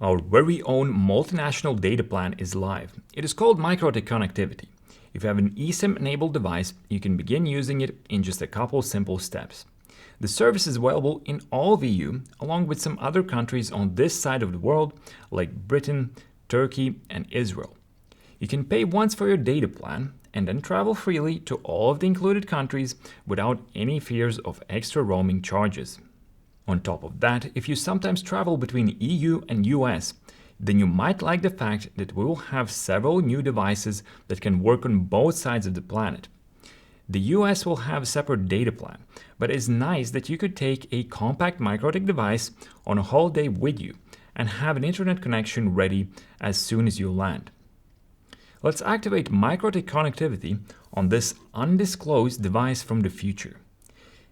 Our very own multinational data plan is live. It is called MikroTik Connectivity. If you have an eSIM-enabled device, you can begin using it in just a couple simple steps. The service is available in all of EU, along with some other countries on this side of the world, like Britain, Turkey, and Israel. You can pay once for your data plan and then travel freely to all of the included countries without any fears of extra roaming charges. On top of that, if you sometimes travel between EU and US, then you might like the fact that we will have several new devices that can work on both sides of the planet. The US will have a separate data plan, but it's nice that you could take a compact MikroTik device on a holiday with you and have an internet connection ready as soon as you land. Let's activate MikroTik Connectivity on this undisclosed device from the future.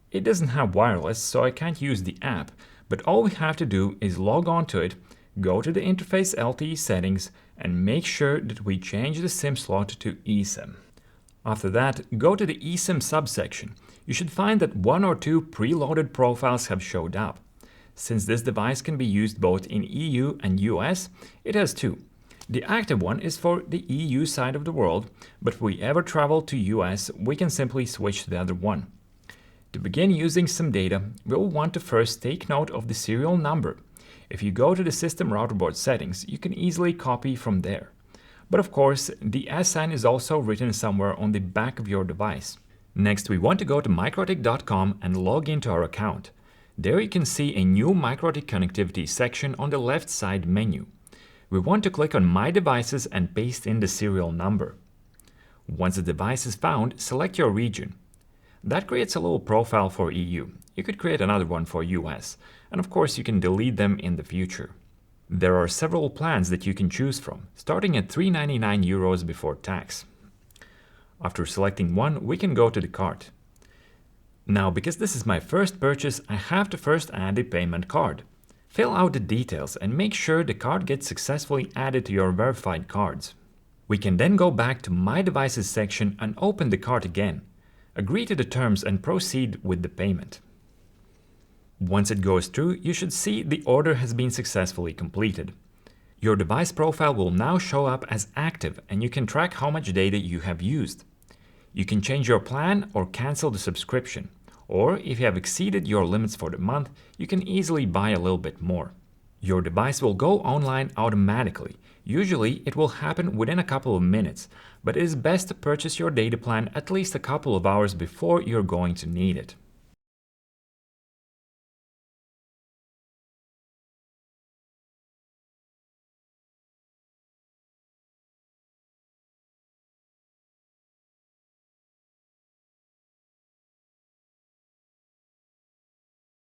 It doesn't have wireless, so I can't use the app, but all we have to do is log on to it, go to the interface LTE settings, and make sure that we change the SIM slot to eSIM. After that, go to the eSIM subsection. You should find that one or two preloaded profiles have showed up. Since this device can be used both in EU and US, it has two. The active one is for the EU side of the world, but if we ever travel to US, we can simply switch to the other one. To begin using some data, we'll want to first take note of the serial number. If you go to the system router board settings, you can easily copy from there. But of course, the SN is also written somewhere on the back of your device. Next, we want to go to mikrotik.com and log into our account. There you can see a new MikroTik Connectivity section on the left side menu. We want to click on My Devices and paste in the serial number. Once the device is found, select your region. That creates a little profile for EU. You could create another one for US, and of course you can delete them in the future. There are several plans that you can choose from, starting at €399 before tax. After selecting one, we can go to the cart. Now, because this is my first purchase, I have to first add a payment card. Fill out the details and make sure the card gets successfully added to your verified cards. We can then go back to My Devices section and open the cart again. Agree to the terms and proceed with the payment. Once it goes through, you should see the order has been successfully completed. Your device profile will now show up as active and you can track how much data you have used. You can change your plan or cancel the subscription. Or if you have exceeded your limits for the month, you can easily buy a little bit more. Your device will go online automatically. Usually it will happen within a couple of minutes, but it is best to purchase your data plan at least a couple of hours before you're going to need it.